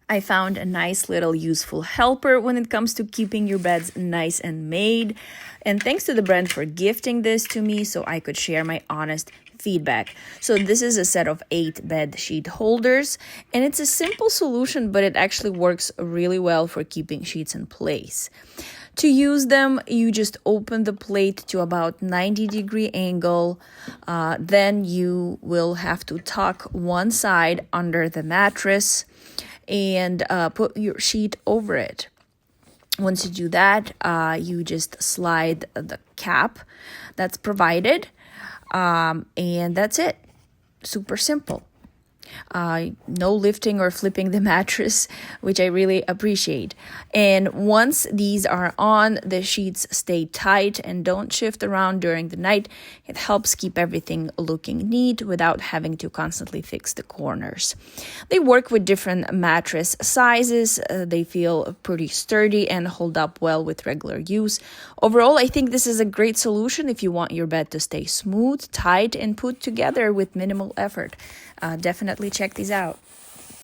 I found a nice little useful helper when it comes to keeping your beds nice and made. And thanks to the brand for gifting this to me so I could share my honest feedback. So this is a set of 8 bed sheet holders, and it's a simple solution, but it actually works really well for keeping sheets in place. To use them, you just open the plate to about 90-degree angle. Then you will have to tuck one side under the mattress and put your sheet over it. Once you do that, you just slide the cap that's provided, and that's it. Super simple. No lifting or flipping the mattress, which I really appreciate. And once these are on, the sheets stay tight and don't shift around during the night. It helps keep everything looking neat without having to constantly fix the corners. They work with different mattress sizes. They feel pretty sturdy and hold up well with regular use. Overall, I think this is a great solution if you want your bed to stay smooth, tight, and put together with minimal effort. Definitely check these out.